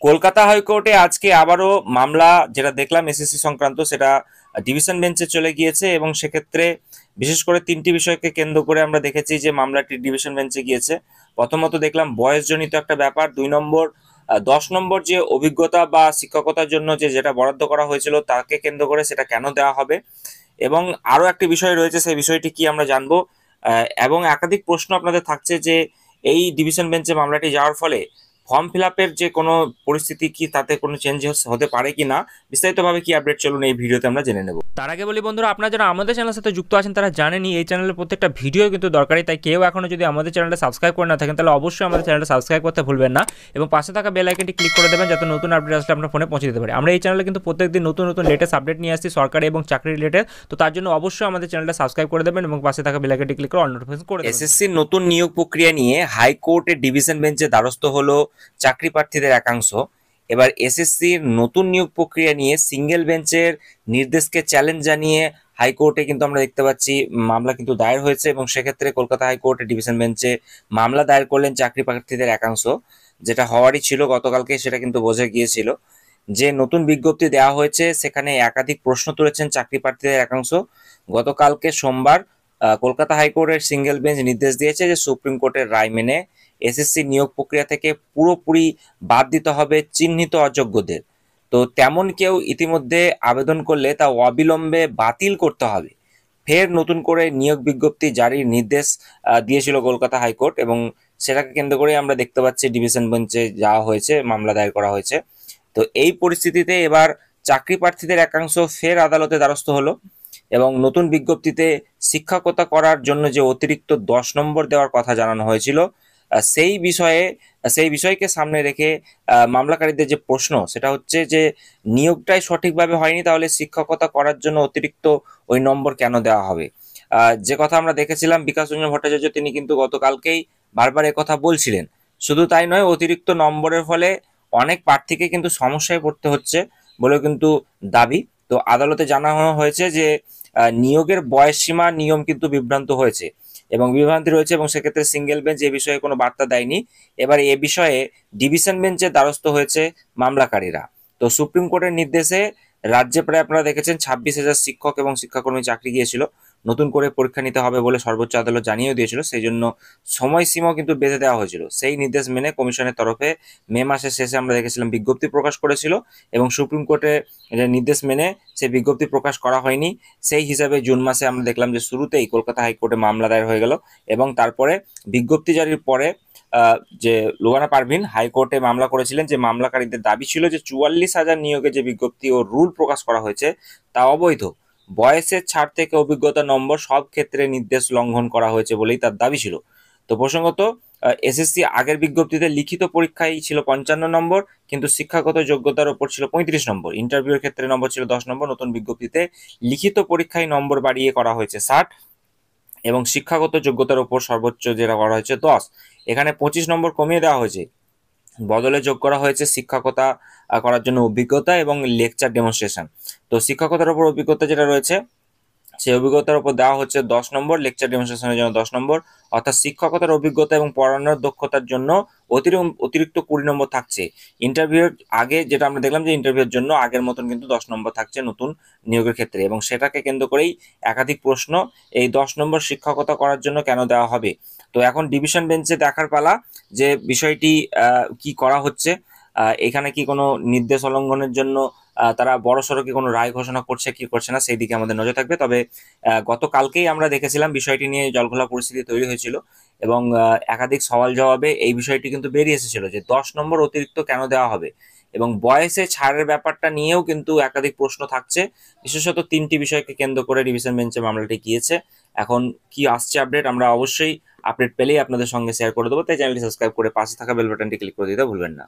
কলকাতা হাইকোর্টে আজকে আবারও মামলা যেটা দেখলাম এসএসসি সংক্রান্ত সেটা ডিভিশন বেঞ্চে চলে গিয়েছে এবং সেক্ষেত্রে বিশেষ করে তিনটি বিষয়কে কেন্দ্র করে আমরা দেখেছি যে মামলাটি ডিভিশন বেঞ্চে গিয়েছে। প্রথমত দেখলাম বয়সজনিত একটা ব্যাপার, 2 নম্বর 10 নম্বর যে অভিজ্ঞতা বা শিক্ষকতার জন্য যেটা বরাদ্দ করা হয়েছিল তাকে কেন্দ্র করে সেটা কেন দেওয়া হবে, এবং আরো একটি বিষয় রয়েছে সেই বিষয়টি কি আমরা জানবো। এবং একাধিক প্রশ্ন আপনাদের থাকছে যে এই ডিভিশন বেঞ্চে মামলাটি যাওয়ার ফলে ফর্ম ফিল আপের যে কোনো পরিস্থিতি কি তাতে কোনো চেঞ্জ হতে পারে কি না, বিস্তারিতভাবে কি আপডেট চলুন এই ভিডিওতে আমরা জেনে নেব। তার আগে বলি বন্ধুরা, আপনারা যারা আমাদের চ্যানেলের সাথে যুক্ত আছেন তারা জানেনই এই চ্যানেলের প্রত্যেকটা ভিডিও কিন্তু দরকারি, তাই কেউ এখনও যদি আমাদের চ্যানেলটা সাবস্ক্রাইব করে না থাকেন তাহলে অবশ্যই আমাদের চ্যানেলটা সাবস্ক্রাইব করতে ভুলবেন না এবং পাশে থাকা বেল আইকনটি ক্লিক করে দেবেন যাতে নতুন আপডেট আসলে আপনার ফোনে পৌঁছে দিতে পারে। আমরা এই চ্যানেলে কিন্তু প্রত্যেকদিন নতুন নতুন লেটেস্ট আপডেট নিয়ে আসছি সরকারি এবং চাকরি রিলেটেড, তো তার জন্য অবশ্যই আমাদের চ্যানেলটা সাবস্ক্রাইব করে দেবেন এবং পাশে থাকা বেল আইকনটি ক্লিক করে অল নোটিফিকেশন করে দেবেন। এসএসসির নতুন নিয়োগ প্রক্রিয়া নিয়ে হাইকোর্টের ডিভিশন বেঞ্চে দ্বারস্থ হলো চাকরি প্রার্থীদের একাংশ। এবার এসএসসির নতুন নিয়োগ প্রক্রিয়া নিয়ে সিঙ্গেল বেঞ্চের নির্দেশকে চ্যালেঞ্জ জানিয়ে হাইকোর্টে কিন্তু আমরা দেখতে পাচ্ছি মামলা কিন্তু দায়ের হয়েছে এবং সেক্ষেত্রে কলকাতা হাইকোর্টের ডিভিশন বেঞ্চে মামলা দায়ের করলেন চাকরি প্রার্থীদের একাংশ। যেটা হওয়ারই ছিল গতকালকে, সেটা কিন্তু বোঝা গিয়েছিল যে নতুন বিজ্ঞপ্তি দেওয়া হয়েছে সেখানে একাধিক প্রশ্ন তুলেছেন চাকরি প্রার্থীদের একাংশ। গতকালকে সোমবার কলকাতা হাইকোর্টের সিঙ্গেল বেঞ্চ নির্দেশ দিয়েছে যে সুপ্রিম কোর্টের রায় মেনে এসএসসি নিয়োগ প্রক্রিয়া থেকে পুরোপুরি বাদ দিতে হবে চিহ্নিত অযোগ্যদের। তো তেমন কেউ ইতিমধ্যে আবেদন করলে তা অবিলম্বে বাতিল করতে হবে। ফের নতুন করে নিয়োগ বিজ্ঞপ্তি জারির নির্দেশ দিয়েছিল কলকাতা হাইকোর্ট এবং সেটাকে কেন্দ্র করে আমরা দেখতে পাচ্ছি ডিভিশন বেঞ্চে যাওয়া হয়েছে, মামলা দায়ের করা হয়েছে। তো এই পরিস্থিতিতে এবার চাকরি প্রার্থীদের একাংশ ফের আদালতে দ্বারস্থ হলো এবং নতুন বিজ্ঞপ্তিতে শিক্ষকতা করার জন্য যে অতিরিক্ত 10 নম্বর দেওয়ার কথা জানানো হয়েছিল সেই বিষয়কে সামনে রেখে মামলাকারীদের যে প্রশ্ন সেটা হচ্ছে যে নিয়োগটাই সঠিকভাবে হয়নি, তাহলে শিক্ষকতা করার জন্য অতিরিক্ত ওই নম্বর কেন দেওয়া হবে। যে কথা আমরা দেখেছিলাম বিকাশ রঞ্জন ভট্টাচার্য তিনি কিন্তু গতকালকেই বারবার কথা বলছিলেন। শুধু তাই নয়, অতিরিক্ত নম্বরের ফলে অনেক প্রার্থীকে কিন্তু সমস্যায় পড়তে হচ্ছে বলেও কিন্তু দাবি। তো আদালতে জানানো হয়েছে যে নিয়োগের বয়সসীমা নিয়ম কিন্তু বিভ্রান্ত হয়েছে এবং বিভ্রান্তি রয়েছে এবং সেক্ষেত্রে সিঙ্গেল বেঞ্চ এ বিষয়ে কোনো বার্তা দেয়নি। এবার এ বিষয়ে ডিভিশন বেঞ্চে দ্বারস্থ হয়েছে মামলাকারীরা। তো সুপ্রিম কোর্টের নির্দেশে রাজ্যে প্রায় আপনারা দেখেছেন 26,000 শিক্ষক এবং শিক্ষাকর্মী চাকরি গিয়েছিল, নতুন করে পরীক্ষা নিতে হবে বলে সর্বোচ্চ আদালত জানিয়েও দিয়েছিল, সেই জন্য সময়সীমাও কিন্তু বেঁধে দেওয়া হয়েছিল। সেই নির্দেশ মেনে কমিশনের তরফে মে মাসের শেষে আমরা দেখেছিলাম বিজ্ঞপ্তি প্রকাশ করেছিল এবং সুপ্রিম কোর্টের নির্দেশ মেনে সেই বিজ্ঞপ্তি প্রকাশ করা হয়নি। সেই হিসাবে জুন মাসে আমরা দেখলাম যে শুরুতেই কলকাতা হাইকোর্টে মামলা দায়ের হয়ে গেল এবং তারপরে বিজ্ঞপ্তি জারির পরে যে লুবানা পারভিন হাইকোর্টে মামলা করেছিলেন যে মামলাকারীদের দাবি ছিল যে 44,000 নিয়োগে যে বিজ্ঞপ্তি ও রুল প্রকাশ করা হয়েছে তা অবৈধ, বয়সের ছাড় থেকে অভিজ্ঞতা নম্বর সব ক্ষেত্রে নির্দেশ লঙ্ঘন করা হয়েছে বলেই তার দাবি ছিল। তো প্রসঙ্গত এসএসসি আগের বিজ্ঞপ্তিতে লিখিত পরীক্ষায় ছিল 55 নম্বর, কিন্তু শিক্ষাগত যোগ্যতার ওপর ছিল 35 নম্বর, ইন্টারভিউর ক্ষেত্রে নম্বর ছিল 10 নম্বর। নতুন বিজ্ঞপ্তিতে লিখিত পরীক্ষায় নম্বর বাড়িয়ে করা হয়েছে 60 এবং শিক্ষাগত যোগ্যতার উপর সর্বোচ্চ যেটা করা হয়েছে 10। এখানে 25 নম্বর কমিয়ে দেওয়া হয়েছে, বদলে যোগ করা হয়েছে শিক্ষকতা করার জন্য অভিজ্ঞতা এবং লেকচার ডেমনস্ট্রেশন। তো শিক্ষকতার উপর অভিজ্ঞতা যেটা রয়েছে সেই অভিজ্ঞতার উপর দেওয়া হচ্ছে 10 নম্বর, লেকচার ডেমনস্ট্রেশনের জন্য 10 নম্বর, অর্থাৎ শিক্ষকতার অভিজ্ঞতা এবং পড়ানোর দক্ষতার জন্য অতিরিক্ত 20 নম্বর থাকছে। ইন্টারভিউর আগে যেটা আমরা দেখলাম যে ইন্টারভিউর জন্য আগের মতন কিন্তু 10 নম্বর থাকছে নতুন নিয়োগের ক্ষেত্রে এবং সেটাকে কেন্দ্র করেই একাধিক প্রশ্ন, এই 10 নম্বর শিক্ষকতা করার জন্য কেন দেওয়া হবে। তো এখন ডিভিশন বেঞ্চে দেখার পালা যে বিষয়টি কি করা হচ্ছে, এখানে কি কোনো নির্দেশ উল্লঙ্ঘনের জন্য তারা বড়সড় কি কোনো রায় ঘোষণা করছে কি করছে না সেই দিকে আমাদের নজর থাকবে। তবে গতকালকেই আমরা দেখেছিলাম বিষয়টি নিয়ে জলঘোলা পরিস্থিতি তৈরি হয়েছিল এবং একাধিক সওয়াল জবাবে এই বিষয়টি কিন্তু বেরিয়ে এসেছিল যে 10 নম্বর অতিরিক্ত কেন দেওয়া হবে এবং বয়সে ছাড়ের ব্যাপারটা নিয়েও কিন্তু একাধিক প্রশ্ন থাকছে। বিশেষত 3টি বিষয়কে কেন্দ্র করে ডিভিশন বেঞ্চে মামলাটি গিয়েছে। এখন কি আসছে আপডেট আমরা অবশ্যই আপডেট পেলেই আপনাদের সঙ্গে শেয়ার করে দেবো, তাই চ্যানেলটি সাবস্ক্রাইব করে পাশে থাকা বেল বাটনটি ক্লিক করে দিতে ভুলবেন না।